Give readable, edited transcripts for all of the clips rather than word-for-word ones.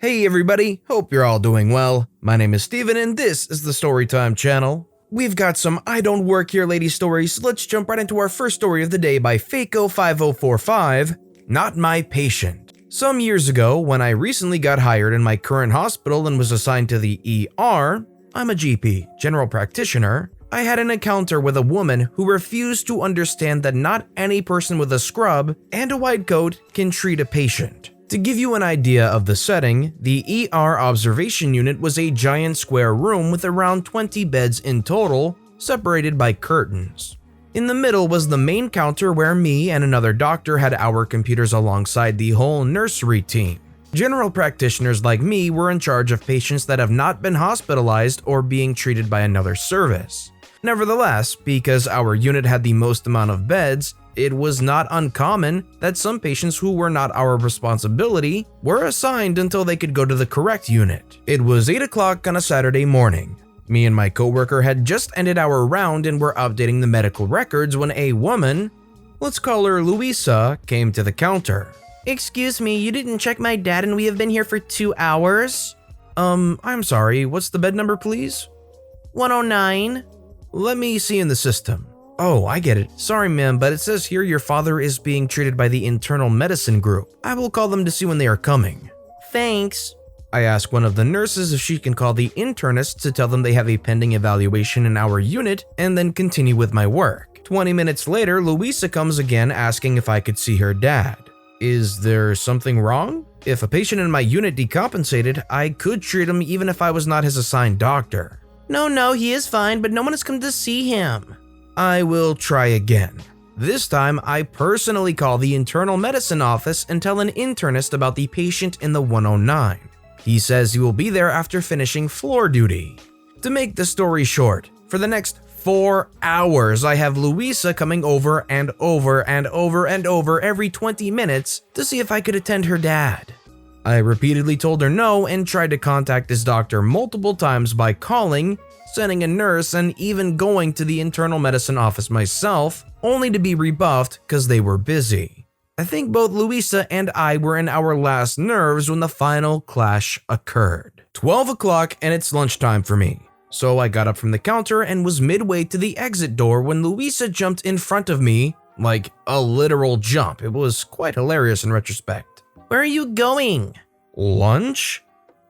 Hey everybody, hope you're all doing well. My name is Steven and this is the Storytime channel. We've got some I Don't Work Here Lady stories, so let's jump right into our first story of the day by Faco5045, Not My Patient. Some years ago, when I recently got hired in my current hospital and was assigned to the ER, I'm a GP, general practitioner, I had an encounter with a woman who refused to understand that not any person with a scrub and a white coat can treat a patient. To give you an idea of the setting, the ER observation unit was a giant square room with around 20 beds in total, separated by curtains. In the middle was the main counter where me and another doctor had our computers alongside the whole nursery team. General practitioners like me were in charge of patients that have not been hospitalized or being treated by another service. Nevertheless, because our unit had the most amount of beds, it was not uncommon that some patients who were not our responsibility were assigned until they could go to the correct unit. It was 8 o'clock on a Saturday morning. Me and my coworker had just ended our round and were updating the medical records when a woman, let's call her Louisa, came to the counter. Excuse me, you didn't check my dad and we have been here for 2 hours? I'm sorry, what's the bed number please? 109. Let me see in the system. Oh, I get it. Sorry ma'am, but it says here your father is being treated by the internal medicine group. I will call them to see when they are coming. Thanks. I ask one of the nurses if she can call the internist to tell them they have a pending evaluation in our unit and then continue with my work. 20 minutes later, Louisa comes again asking if I could see her dad. Is there something wrong? If a patient in my unit decompensated, I could treat him even if I was not his assigned doctor. No, he is fine, but no one has come to see him. I will try again. This time, I personally call the internal medicine office and tell an internist about the patient in the 109. He says he will be there after finishing floor duty. To make the story short, for the next 4 hours, I have Louisa coming over and over and over and over every 20 minutes to see if I could attend her dad. I repeatedly told her no and tried to contact his doctor multiple times by calling, sending a nurse, and even going to the internal medicine office myself, only to be rebuffed because they were busy. I think both Louisa and I were in our last nerves when the final clash occurred. 12 o'clock and it's lunchtime for me. So I got up from the counter and was midway to the exit door when Louisa jumped in front of me, like a literal jump. It was quite hilarious in retrospect. Where are you going? Lunch?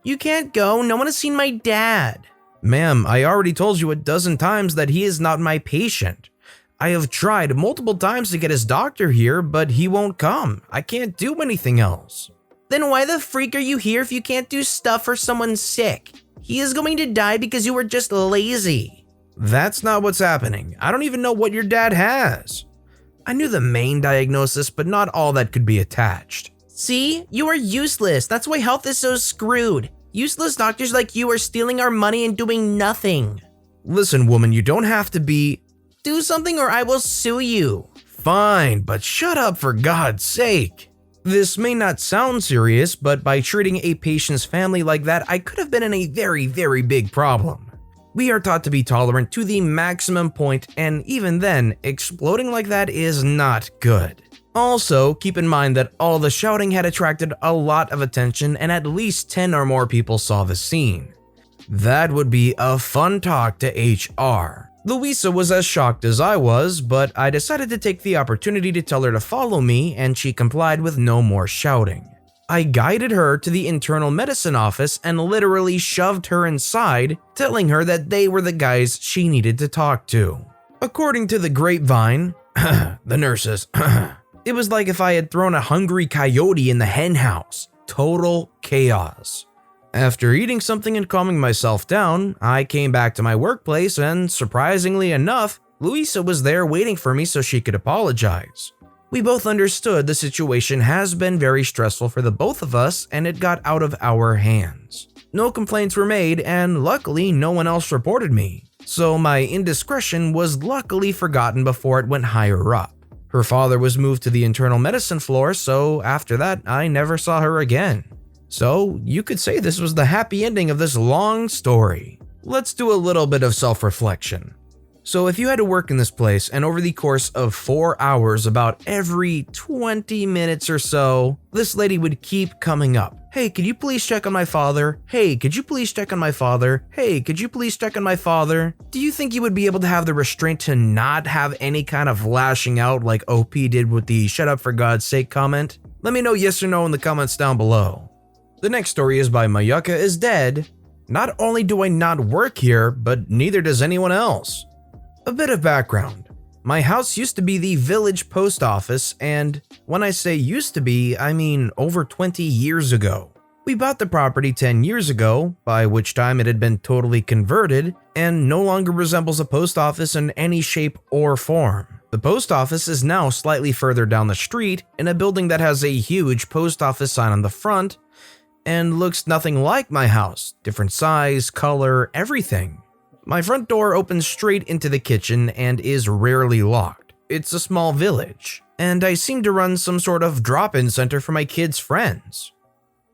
You can't go, no one has seen my dad. Ma'am, I already told you a dozen times that he is not my patient. I have tried multiple times to get his doctor here, but he won't come. I can't do anything else. Then why the freak are you here if you can't do stuff for someone sick? He is going to die because you were just lazy. That's not what's happening. I don't even know what your dad has. I knew the main diagnosis, but not all that could be attached. See? You are useless. That's why health is so screwed. Useless doctors like you are stealing our money and doing nothing. Listen, woman, you don't have to be… Do something or I will sue you. Fine, but shut up for God's sake. This may not sound serious, but by treating a patient's family like that, I could have been in a very, very big problem. We are taught to be tolerant to the maximum point, and even then, exploding like that is not good. Also, keep in mind that all the shouting had attracted a lot of attention and at least 10 or more people saw the scene. That would be a fun talk to HR. Louisa was as shocked as I was, but I decided to take the opportunity to tell her to follow me and she complied with no more shouting. I guided her to the internal medicine office and literally shoved her inside, telling her that they were the guys she needed to talk to. According to the grapevine, the nurses, it was like if I had thrown a hungry coyote in the hen house. Total chaos. After eating something and calming myself down, I came back to my workplace and, surprisingly enough, Louisa was there waiting for me so she could apologize. We both understood the situation has been very stressful for the both of us and it got out of our hands. No complaints were made and luckily no one else reported me, so my indiscretion was luckily forgotten before it went higher up. Her father was moved to the internal medicine floor, so after that I never saw her again. So you could say this was the happy ending of this long story. Let's do a little bit of self-reflection. So if you had to work in this place and over the course of 4 hours, about every 20 minutes or so, this lady would keep coming up. Hey, could you please check on my father? Hey, could you please check on my father? Hey, could you please check on my father? Do you think you would be able to have the restraint to not have any kind of lashing out like OP did with the "shut up for God's sake" comment? Let me know yes or no in the comments down below. The next story is by myyuccaisdead. Not only do I not work here, but neither does anyone else. A bit of background. My house used to be the village post office, and when I say used to be, I mean over 20 years ago. We bought the property 10 years ago, by which time it had been totally converted and no longer resembles a post office in any shape or form. The post office is now slightly further down the street in a building that has a huge post office sign on the front and looks nothing like my house, different size, color, everything. My front door opens straight into the kitchen and is rarely locked. It's a small village, and I seem to run some sort of drop-in center for my kids' friends.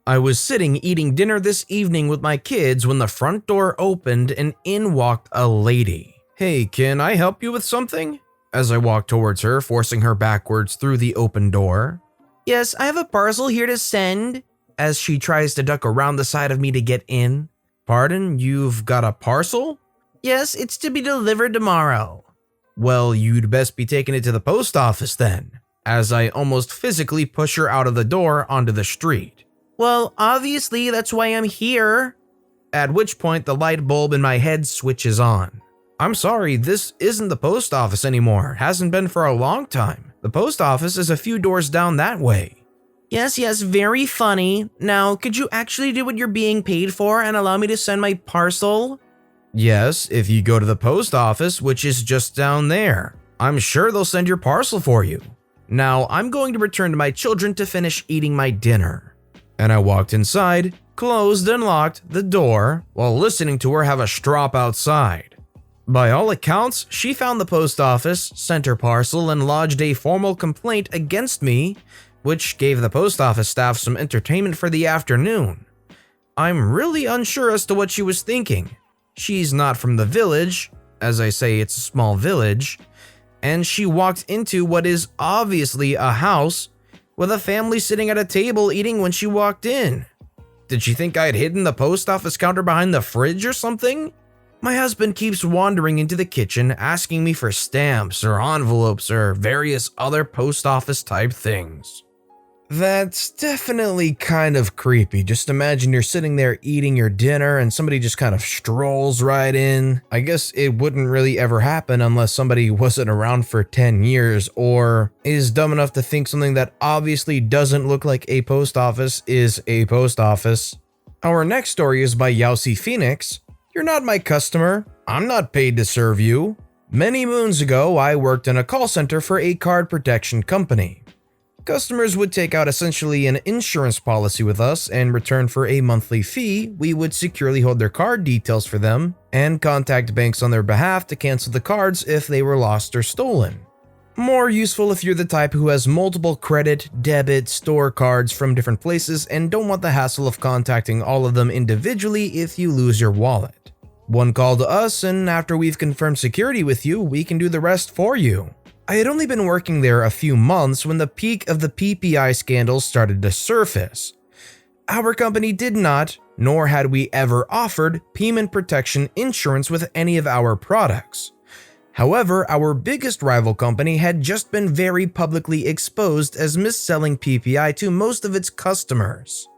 I was sitting eating dinner this evening with my kids when the front door opened and in walked a lady. Hey, can I help you with something? As I walked towards her, forcing her backwards through the open door. Yes, I have a parcel here to send. As she tries to duck around the side of me to get in. Pardon, you've got a parcel? Yes, it's to be delivered tomorrow. Well, you'd best be taking it to the post office then, as I almost physically push her out of the door onto the street. Well, obviously, that's why I'm here. At which point the light bulb in my head switches on. I'm sorry, this isn't the post office anymore. Hasn't been for a long time. The post office is a few doors down that way. Yes, very funny. Now, could you actually do what you're being paid for and allow me to send my parcel? Yes, if you go to the post office, which is just down there. I'm sure they'll send your parcel for you. Now, I'm going to return to my children to finish eating my dinner. And I walked inside, closed and locked the door, while listening to her have a strop outside. By all accounts, she found the post office, sent her parcel, and lodged a formal complaint against me, which gave the post office staff some entertainment for the afternoon. I'm really unsure as to what she was thinking. She's not from the village, as I say it's a small village, and she walked into what is obviously a house with a family sitting at a table eating when she walked in. Did she think I had hidden the post office counter behind the fridge or something? My husband keeps wandering into the kitchen asking me for stamps or envelopes or various other post office type things. That's definitely kind of creepy. Just imagine you're sitting there eating your dinner and somebody just kind of strolls right in. I guess it wouldn't really ever happen unless somebody wasn't around for 10 years or is dumb enough to think something that obviously doesn't look like a post office is a post office. Our next story is by YaossiPhoenix. You're not my customer. I'm not paid to serve you. Many moons ago, I worked in a call center for a card protection company. Customers would take out essentially an insurance policy with us, and in return for a monthly fee, we would securely hold their card details for them and contact banks on their behalf to cancel the cards if they were lost or stolen. More useful if you're the type who has multiple credit, debit, store cards from different places and don't want the hassle of contacting all of them individually if you lose your wallet. One call to us, and after we've confirmed security with you, we can do the rest for you. I had only been working there a few months when the peak of the PPI scandal started to surface. Our company did not, nor had we ever offered, payment protection insurance with any of our products. However, our biggest rival company had just been very publicly exposed as mis-selling PPI to most of its customers.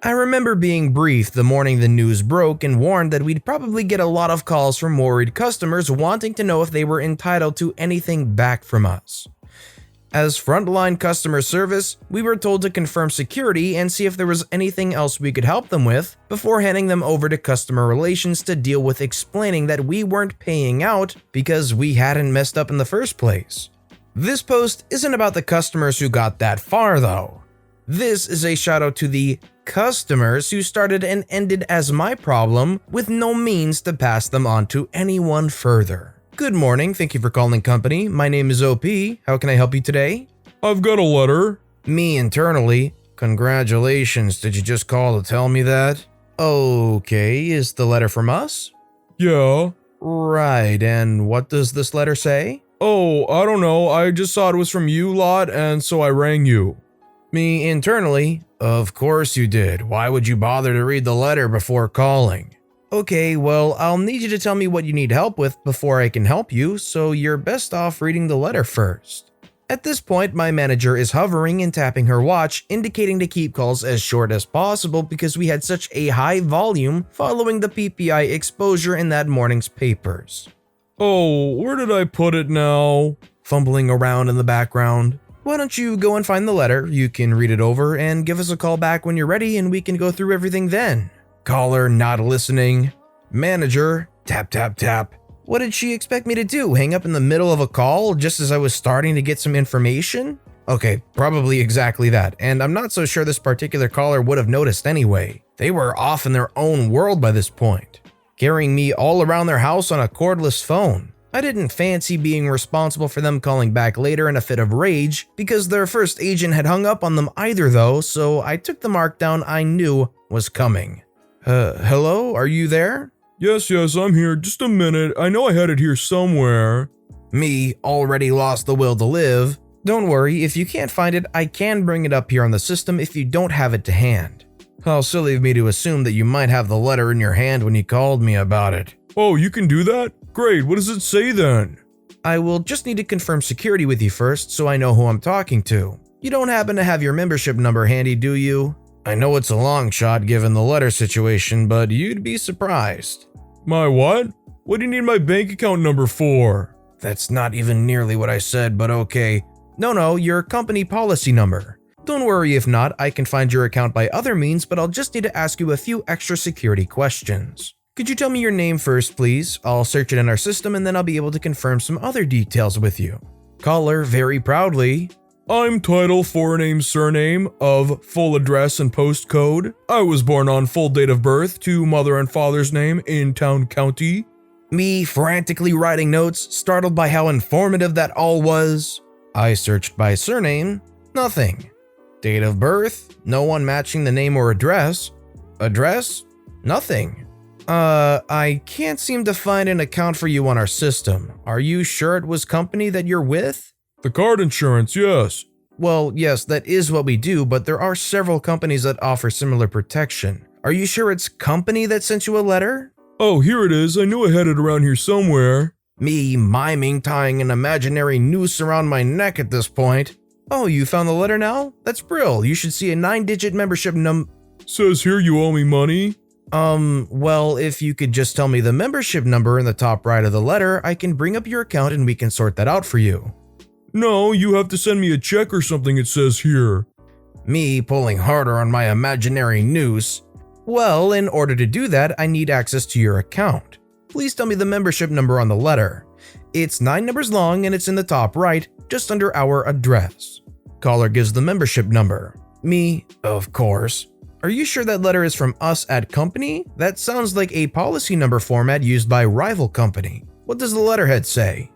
I remember being briefed the morning the news broke and warned that we'd probably get a lot of calls from worried customers wanting to know if they were entitled to anything back from us. As frontline customer service, we were told to confirm security and see if there was anything else we could help them with before handing them over to customer relations to deal with explaining that we weren't paying out because we hadn't messed up in the first place. This post isn't about the customers who got that far though. This is a shout out to the customers who started and ended as my problem with no means to pass them on to anyone further. Good morning, thank you for calling company. My name is OP. How can I help you today? I've got a letter. Me internally. Congratulations, did you just call to tell me that? Okay, is the letter from us? Yeah. Right, and what does this letter say? Oh, I don't know, I just saw it was from you lot, and so I rang you. Me internally, of course you did. Why would you bother to read the letter before calling? Okay, well, I'll need you to tell me what you need help with before I can help you, so you're best off reading the letter first. At this point, my manager is hovering and tapping her watch, indicating to keep calls as short as possible because we had such a high volume following the PPI exposure in that morning's papers. Oh, where did I put it now? Fumbling around in the background. Why don't you go and find the letter, you can read it over and give us a call back when you're ready and we can go through everything then. Caller not listening. Manager, tap tap tap. What did she expect me to do, hang up in the middle of a call just as I was starting to get some information? Okay, probably exactly that, and I'm not so sure this particular caller would have noticed anyway. They were off in their own world by this point, carrying me all around their house on a cordless phone. I didn't fancy being responsible for them calling back later in a fit of rage because their first agent had hung up on them either though, so I took the markdown I knew was coming. Hello, are you there? Yes, I'm here. Just a minute. I know I had it here somewhere. Me, already lost the will to live. Don't worry, if you can't find it, I can bring it up here on the system if you don't have it to hand. How silly of me to assume that you might have the letter in your hand when you called me about it. Oh, you can do that? Great, what does it say then? I will just need to confirm security with you first so I know who I'm talking to. You don't happen to have your membership number handy, do you? I know it's a long shot given the letter situation, but you'd be surprised. My what? What do you need my bank account number for? That's not even nearly what I said, but okay. No, your company policy number. Don't worry if not, I can find your account by other means, but I'll just need to ask you a few extra security questions. Could you tell me your name first, please? I'll search it in our system and then I'll be able to confirm some other details with you. Caller, very proudly. I'm title, forename, surname of full address and postcode. I was born on full date of birth to mother and father's name in town county. Me frantically writing notes, startled by how informative that all was. I searched by surname, nothing. Date of birth, no one matching the name or address. Address, nothing. I can't seem to find an account for you on our system. Are you sure it was company that you're with? The card insurance, yes. Well, yes, that is what we do, but there are several companies that offer similar protection. Are you sure it's company that sent you a letter? Oh, here it is. I knew I had it around here somewhere. Me miming tying an imaginary noose around my neck at this point. Oh, you found the letter now? That's brill. You should see a 9-digit membership Says here you owe me money. Well, if you could just tell me the membership number in the top right of the letter, I can bring up your account and we can sort that out for you. No, you have to send me a check or something, it says here. Me pulling harder on my imaginary noose. Well, in order to do that, I need access to your account. Please tell me the membership number on the letter. It's 9 numbers long and it's in the top right, just under our address. Caller gives the membership number. Me, of course. Are you sure that letter is from us at company? That sounds like a policy number format used by rival company. What does the letterhead say?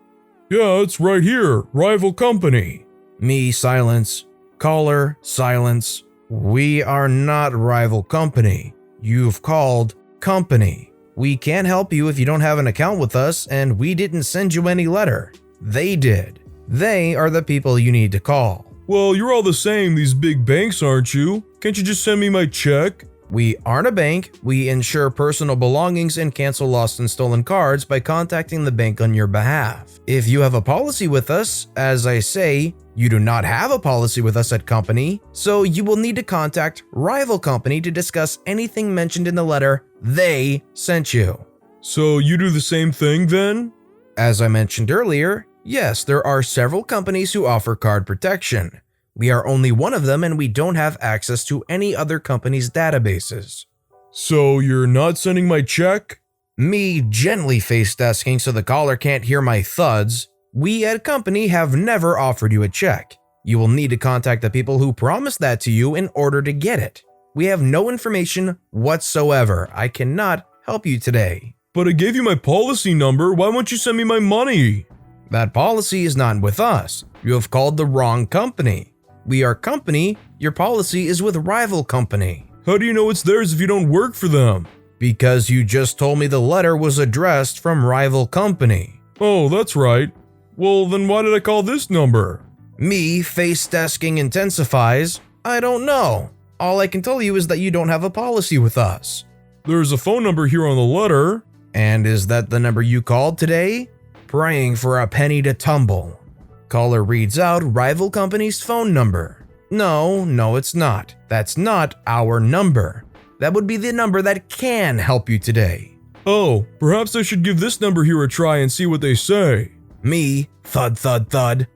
Yeah, it's right here. Rival company. Me, silence. Caller, silence. We are not rival company. You've called company. We can't help you if you don't have an account with us, and we didn't send you any letter. They did. They are the people you need to call. Well, you're all the same, these big banks, aren't you? Can't you just send me my check? We aren't a bank. We insure personal belongings and cancel lost and stolen cards by contacting the bank on your behalf. If you have a policy with us, as I say, you do not have a policy with us at company, so you will need to contact rival company to discuss anything mentioned in the letter they sent you. So you do the same thing then? As I mentioned earlier, yes, there are several companies who offer card protection. We are only one of them and we don't have access to any other company's databases. So you're not sending my check? Me gently face-desking so the caller can't hear my thuds. We at company have never offered you a check. You will need to contact the people who promised that to you in order to get it. We have no information whatsoever. I cannot help you today. But I gave you my policy number. Why won't you send me my money? That policy is not with us. You have called the wrong company. We are company. Your policy is with rival company. How do you know it's theirs if you don't work for them? Because you just told me the letter was addressed from rival company. Oh, that's right. Well, then why did I call this number? Me, face desking intensifies. I don't know. All I can tell you is that you don't have a policy with us. There's a phone number here on the letter. And is that the number you called today? Praying for a penny to tumble. Caller reads out rival company's phone number. No, it's not. That's not our number. That would be the number that can help you today. Oh, perhaps I should give this number here a try and see what they say. Me, thud thud thud.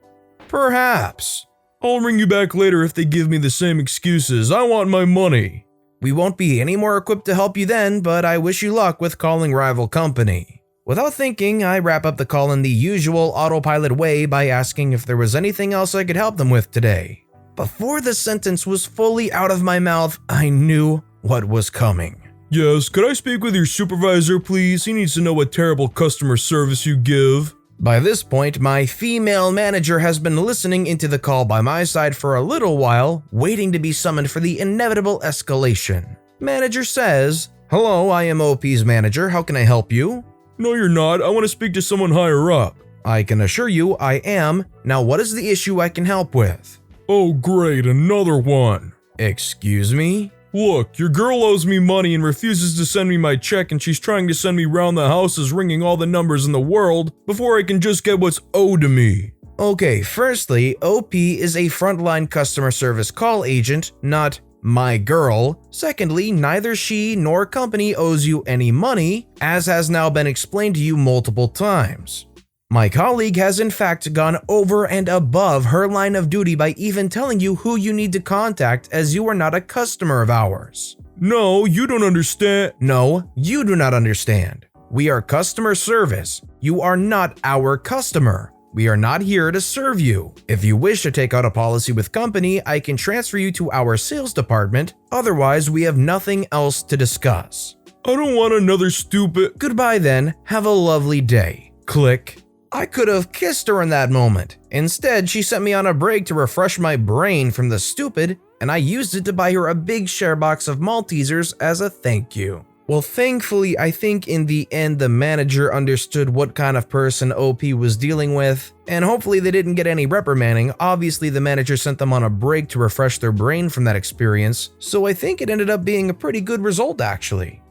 Perhaps. I'll ring you back later if they give me the same excuses. I want my money. We won't be any more equipped to help you then, but I wish you luck with calling rival company. Without thinking, I wrap up the call in the usual autopilot way by asking if there was anything else I could help them with today. Before the sentence was fully out of my mouth, I knew what was coming. Yes, could I speak with your supervisor, please? He needs to know what terrible customer service you give. By this point, my female manager has been listening into the call by my side for a little while, waiting to be summoned for the inevitable escalation. Manager says, "Hello, I am OP's manager. How can I help you?" No, you're not. I want to speak to someone higher up. I can assure you I am. Now, what is the issue I can help with? Oh, great, another one. Excuse me? Look, your girl owes me money and refuses to send me my check, and she's trying to send me round the houses ringing all the numbers in the world before I can just get what's owed to me. Okay, firstly, OP is a frontline customer service call agent, not my girl. Secondly, neither she nor company owes you any money, as has now been explained to you multiple times. My colleague has in fact gone over and above her line of duty by even telling you who you need to contact, as you are not a customer of ours. No, you don't understand. No, you do not understand. We are customer service. You are not our customer. We are not here to serve you. If you wish to take out a policy with company, I can transfer you to our sales department. Otherwise, we have nothing else to discuss. I don't want another stupid… Goodbye then. Have a lovely day. Click. I could have kissed her in that moment. Instead, she sent me on a break to refresh my brain from the stupid, and I used it to buy her a big share box of Maltesers as a thank you. Well, thankfully, I think in the end the manager understood what kind of person OP was dealing with, and hopefully they didn't get any reprimanding. Obviously, the manager sent them on a break to refresh their brain from that experience, so I think it ended up being a pretty good result actually.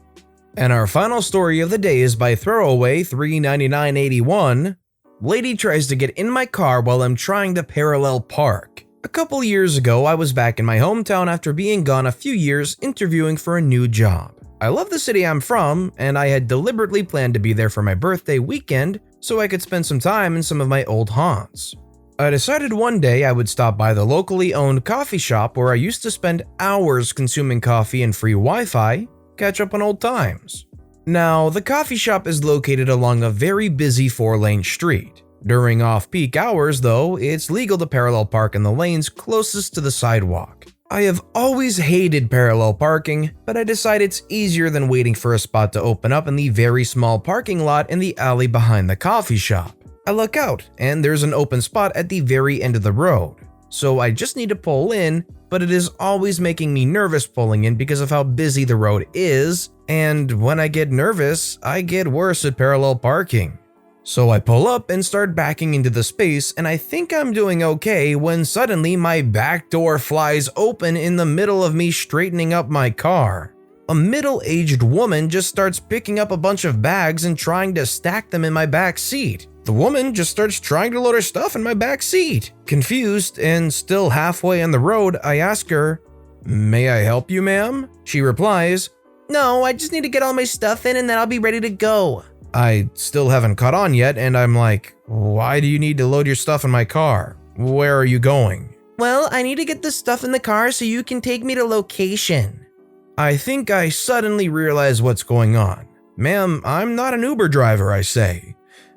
And our final story of the day is by Throwaway 39981. Lady tries to get in my car while I'm trying to parallel park. A couple years ago, I was back in my hometown after being gone a few years interviewing for a new job. I love the city I'm from, and I had deliberately planned to be there for my birthday weekend so I could spend some time in some of my old haunts. I decided one day I would stop by the locally owned coffee shop where I used to spend hours consuming coffee and free Wi-Fi, catch up on old times. Now, the coffee shop is located along a very busy 4-lane street. During off-peak hours, though, it's legal to parallel park in the lanes closest to the sidewalk. I have always hated parallel parking, but I decide it's easier than waiting for a spot to open up in the very small parking lot in the alley behind the coffee shop. I look out, and there's an open spot at the very end of the road. So I just need to pull in, but it is always making me nervous pulling in because of how busy the road is, and when I get nervous, I get worse at parallel parking. So I pull up and start backing into the space, and I think I'm doing okay when suddenly my back door flies open in the middle of me straightening up my car. A middle-aged woman just starts picking up a bunch of bags and trying to stack them in my back seat. The woman just starts trying to load her stuff in my back seat. Confused and still halfway on the road, I ask her, "May I help you, ma'am?" She replies, No, I just need to get all my stuff in and then I'll be ready to go. I still haven't caught on yet, and I'm like, "Why do you need to load your stuff in my car? Where are you going?" Well, I need to get the stuff in the car so you can take me to location. I think I suddenly realize what's going on. "Ma'am, I'm not an Uber driver," I say.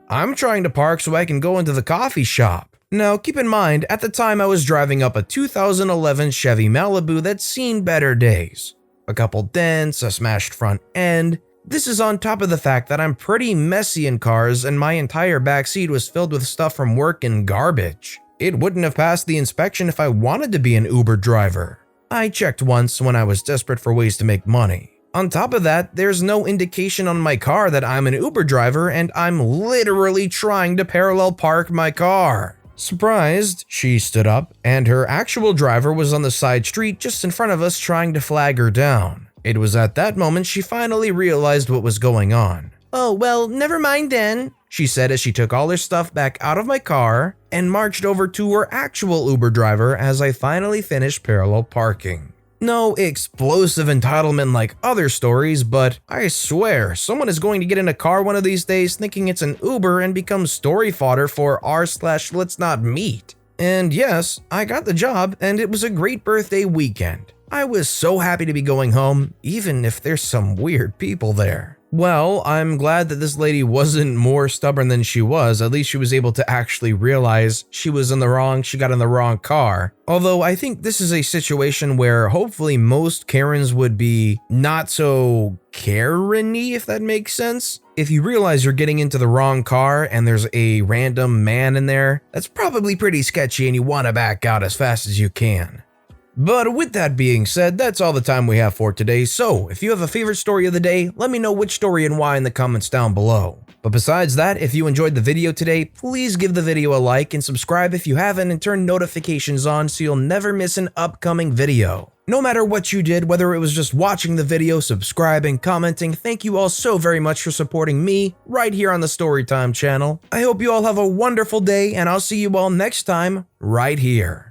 "I'm trying to park so I can go into the coffee shop." Now, keep in mind, at the time I was driving up a 2011 Chevy Malibu that's seen better days. A couple dents, a smashed front end. This is on top of the fact that I'm pretty messy in cars and my entire backseat was filled with stuff from work and garbage. It wouldn't have passed the inspection if I wanted to be an Uber driver. I checked once when I was desperate for ways to make money. On top of that, there's no indication on my car that I'm an Uber driver and I'm literally trying to parallel park my car. Surprised, she stood up and her actual driver was on the side street just in front of us trying to flag her down. It was at that moment she finally realized what was going on. Oh, well, never mind then, she said as she took all her stuff back out of my car and marched over to her actual Uber driver as I finally finished parallel parking. No explosive entitlement like other stories, but I swear someone is going to get in a car one of these days thinking it's an Uber and become story fodder for r/let's not meet. And yes, I got the job and it was a great birthday weekend. I was so happy to be going home, even if there's some weird people there. Well, I'm glad that this lady wasn't more stubborn than she was. At least she was able to actually realize she got in the wrong car. Although I think this is a situation where hopefully most Karens would be not so Karen-y, if that makes sense. If you realize you're getting into the wrong car and there's a random man in there, that's probably pretty sketchy and you want to back out as fast as you can. But with that being said, that's all the time we have for today, so if you have a favorite story of the day, let me know which story and why in the comments down below. But besides that, if you enjoyed the video today, please give the video a like and subscribe if you haven't and turn notifications on so you'll never miss an upcoming video. No matter what you did, whether it was just watching the video, subscribing, commenting, thank you all so very much for supporting me right here on the Storytime channel. I hope you all have a wonderful day and I'll see you all next time right here.